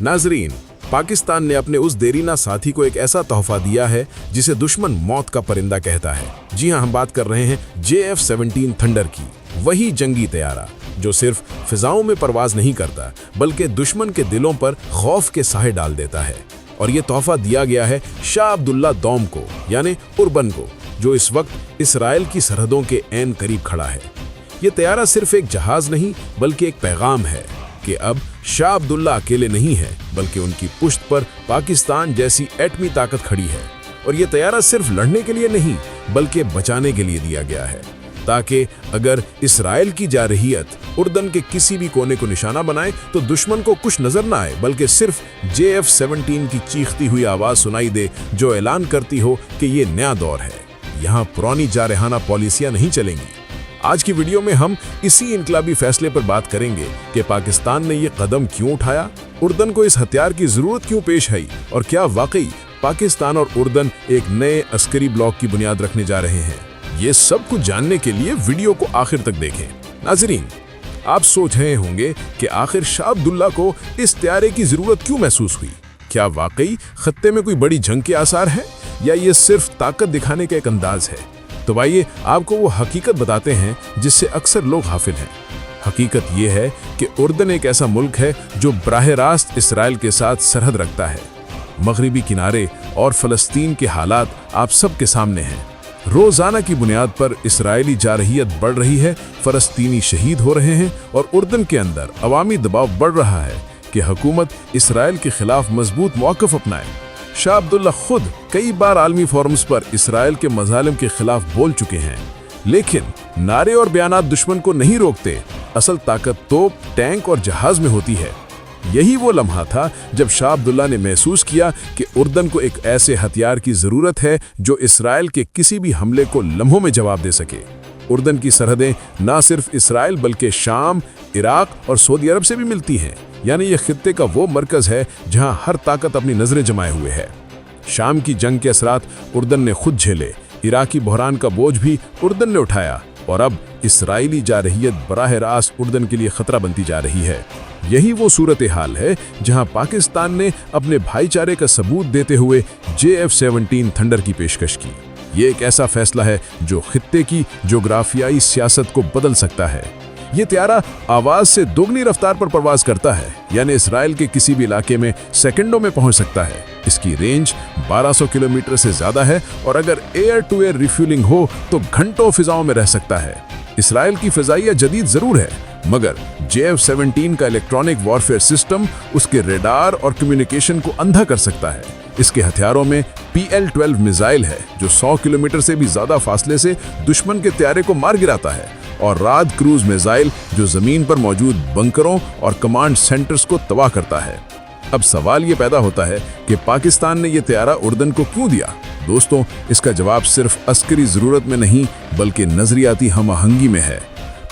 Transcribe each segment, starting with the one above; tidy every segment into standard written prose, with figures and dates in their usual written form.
नाजरीन, पाकिस्तान ने अपने उस देरीना साथी को एक ऐसा तोहफा दिया है जिसे दुश्मन मौत का परिंदा कहता है। जी हां, हम बात कर रहे हैं JF-17 थंडर की। वही जंगी तैयारा जो सिर्फ फिजाओं में परवाज नहीं करता बल्कि दुश्मन के दिलों पर खौफ के साए डाल देता है। और ये तोहफा दिया गया है शाह अब्दुल्ला दौम को, यानी उर्बन को, जो इस वक्त इसराइल की सरहदों के ऐन करीब खड़ा है। ये तैयारा सिर्फ एक जहाज नहीं बल्कि एक पैगाम है कि अब शाह अब्दुल्ला अकेले नहीं है, बल्कि उनकी पुश्त पर पाकिस्तान जैसी एटमी ताकत खड़ी है। और ये तैयारा सिर्फ लड़ने के लिए नहीं बल्कि बचाने के लिए दिया गया है, ताकि अगर इसराइल की जारहियत उर्दन के किसी भी कोने को निशाना बनाए तो दुश्मन को कुछ नजर ना आए, बल्कि सिर्फ JF-17 की चीखती हुई आवाज सुनाई दे जो ऐलान करती हो कि ये नया दौर है। यहाँ पुरानी जारहाना पॉलिसियां नहीं चलेंगी। आज की वीडियो में हम इसी इनकलाबी फैसले पर बात करेंगे कि पाकिस्तान ने ये कदम क्यों उठाया, उर्दन को इस हथियार की जरूरत क्यों पेश आई, और क्या वाकई पाकिस्तान और उर्दन एक नए अस्करी ब्लॉक की बुनियाद रखने जा रहे हैं। ये सब कुछ जानने के लिए वीडियो को आखिर तक देखें। नाजरीन, आप सोच रहे होंगे कि आखिर शाह अब्दुल्ला को इस तैयारे की जरूरत क्यों महसूस हुई। क्या वाकई खत्ते में कोई बड़ी जंग के आसार है, या ये सिर्फ ताकत दिखाने का एक अंदाज है? तो आइए आपको वो हकीकत बताते हैं जिससे अक्सर लोग गाफिल हैं। हकीकत ये है कि उर्दन एक ऐसा मुल्क है जो बराह रास्त इसराइल के साथ सरहद रखता है। मगरिबी किनारे और फलस्तीन के हालात आप सबके सामने हैं। रोजाना की बुनियाद पर इसराइली जारहियत बढ़ रही है, फलस्तीनी शहीद हो रहे हैं और उर्दन के अंदर अवामी दबाव बढ़ रहा है कि हुकूमत इसराइल के खिलाफ मजबूत मौक़िफ़ अपनाए। शाह अब्दुल्ला खुद कई बार आलमी फोरम्स पर इसराइल के मजालिम के खिलाफ बोल चुके हैं, लेकिन नारे और बयानात दुश्मन को नहीं रोकते। असल ताकत तोप, टैंक और जहाज में होती है। यही वो लम्हा था जब शाह अब्दुल्ला ने महसूस किया कि उर्दन को एक ऐसे हथियार की जरूरत है जो इसराइल के किसी भी हमले को लम्हों में जवाब दे सके। उर्दन की सरहदें न सिर्फ इसराइल बल्कि शाम, इराक और सऊदी अरब से भी मिलती हैं, यानी यह खित्ते का वो मरकज है जहां हर ताकत अपनी नजरें जमाए हुए है। शाम की जंग के असरात उर्दन ने खुद झेले, इराकी बहरान का बोझ भी उर्दन ने उठाया, और अब इसराइली जारहियत बराह रास्त उर्दन के लिए खतरा बनती जा रही है। यही वो सूरत हाल है जहां पाकिस्तान ने अपने भाईचारे का सबूत देते हुए JF-17 थंडर की पेशकश की। ये एक ऐसा फैसला है जो खित्ते की जोग्राफियाई सियासत को बदल सकता है। ये तैयारा आवाज से दोगुनी रफ्तार पर परवाज करता है, यानी इसराइल के किसी भी इलाके में सेकंडों में पहुंच सकता है। इसकी रेंज 1200 किलोमीटर से ज्यादा है, और अगर एयर टू एयर रिफ्यूलिंग हो तो घंटों फिजाओं में रह सकता है। इसराइल की फिजाइया जदीद जरूर है, मगर JF-17 का इलेक्ट्रॉनिक वॉरफेयर सिस्टम उसके रेडार और कम्युनिकेशन को अंधा कर सकता है। इसके हथियारों में PL-12 मिसाइल है जो 100 किलोमीटर से भी ज्यादा फासले से दुश्मन के तैयारे को मार गिराता है, और राद क्रूज मिसाइल जो जमीन पर मौजूद बंकरों और कमांड सेंटर्स को तबाह करता है। अब सवाल ये पैदा होता है कि पाकिस्तान ने यह तैयारा उर्दन को क्यों दिया। दोस्तों, इसका जवाब सिर्फ अस्करी जरूरत में नहीं बल्कि नजरियाती हम-आहंगी में है।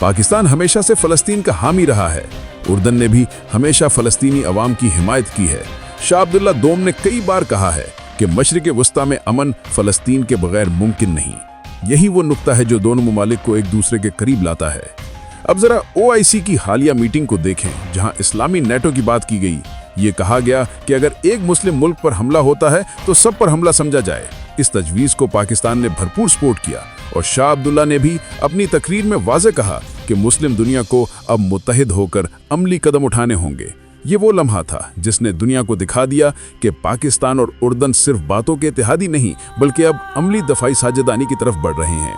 पाकिस्तान हमेशा से फलस्तीन का हामी रहा है। उर्दन ने भी हमेशा फलस्तीनी अवाम की हिमायत की है। शाह अब्दुल्ला दोम ने कई बार कहा है कि मशरिक़ वस्ता में अमन फलस्तीन के बगैर मुमकिन नहीं। यही वो नुक्ता है जो दोनों ममालिक को एक दूसरे के करीब लाता है। अब जरा OIC की हालिया मीटिंग को देखें, जहां इस्लामी नेटो की बात की गई। ये कहा गया कि अगर एक मुस्लिम मुल्क पर हमला होता है तो सब पर हमला समझा जाए। इस तजवीज़ को पाकिस्तान ने भरपूर सपोर्ट किया, और शाह अब्दुल्ला ने भी अपनी तकरीर में वाज़ेह कहा कि मुस्लिम दुनिया को अब मुत्तहिद होकर अमली कदम उठाने होंगे। ये वो लम्हा था जिसने दुनिया को दिखा दिया कि पाकिस्तान और उर्दन सिर्फ बातों के इत्तेहादी नहीं बल्कि अब अमली दफाई साझेदानी की तरफ बढ़ रहे हैं।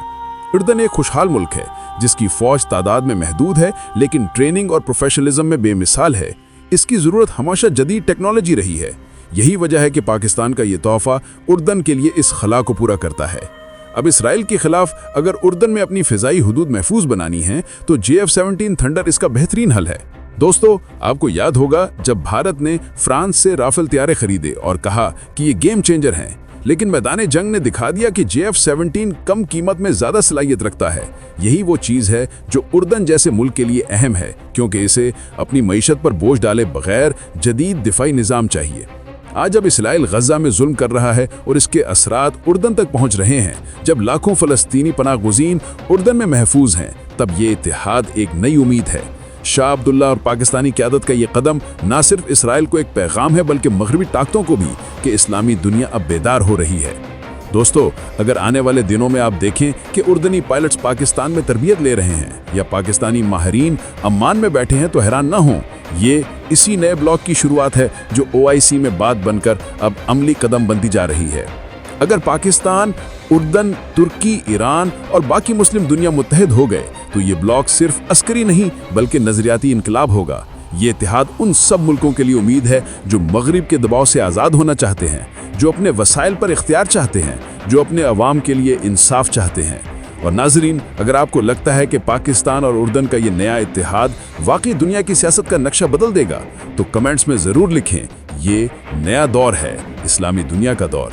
उर्दन एक खुशहाल मुल्क है जिसकी फौज तादाद में महदूद है, लेकिन ट्रेनिंग और प्रोफेशनलिज्म में बेमिसाल है। इसकी ज़रूरत हमेशा जदीद टेक्नोलॉजी रही है। यही वजह है कि पाकिस्तान का ये तोहफा उर्दन के लिए इस खला को पूरा करता है। अब इसराइल के खिलाफ अगर उर्दन में अपनी फ़िज़ाई हुदूद महफूज बनानी है तो JF-17 थंडर इसका बेहतरीन हल है। दोस्तों, आपको याद होगा जब भारत ने फ्रांस से राफेल तैयारे खरीदे और कहा कि ये गेम चेंजर हैं, लेकिन मैदान जंग ने दिखा दिया कि JF-17 कम कीमत में ज़्यादा सलाहियत रखता है। यही वो चीज़ है जो उर्दन जैसे मुल्क के लिए अहम है, क्योंकि इसे अपनी मईशत पर बोझ डाले बगैर जदीद दिफाई निज़ाम चाहिए। आज जब इसराइल गजा में जुल्म कर रहा है और इसके असरात उर्दन तक पहुंच रहे हैं, जब लाखों फ़लस्तीनी पनाह गुज़ीन उर्दन में महफूज हैं, तब ये इत्तेहाद एक नई उम्मीद है। शाह अब्दुल्ला और पाकिस्तानी क़यादत का ये कदम ना सिर्फ इसराइल को एक पैगाम है बल्कि मगरबी ताकतों को भी कि इस्लामी दुनिया अब बेदार हो रही है। दोस्तों, अगर आने वाले दिनों में आप देखें कि उर्दनी पायलट्स पाकिस्तान में तरबियत ले रहे हैं या पाकिस्तानी माहिरीन अम्मान में बैठे हैं तो हैरान ना हों। ये इसी नए ब्लॉक की शुरुआत है जो OIC में बात बनकर अब अमली कदम बनती जा रही है। अगर पाकिस्तान, उर्दन, तुर्की, ईरान और बाकी मुस्लिम दुनिया मुत्तहिद हो गए तो ये ब्लॉक सिर्फ अस्करी नहीं बल्कि नजरियाती इनकलाब होगा। ये इत्तेहाद उन सब मुल्कों के लिए उम्मीद है जो मगरिब के दबाव से आज़ाद होना चाहते हैं, जो अपने वसाइल पर इख्तियार चाहते हैं, जो अपने अवाम के लिए इंसाफ चाहते हैं। और नाजरीन, अगर आपको लगता है कि पाकिस्तान और उर्दन का ये नया इत्तेहाद वाकई दुनिया की सियासत का नक्शा बदल देगा तो कमेंट्स में ज़रूर लिखें। ये नया दौर है, इस्लामी दुनिया का दौर।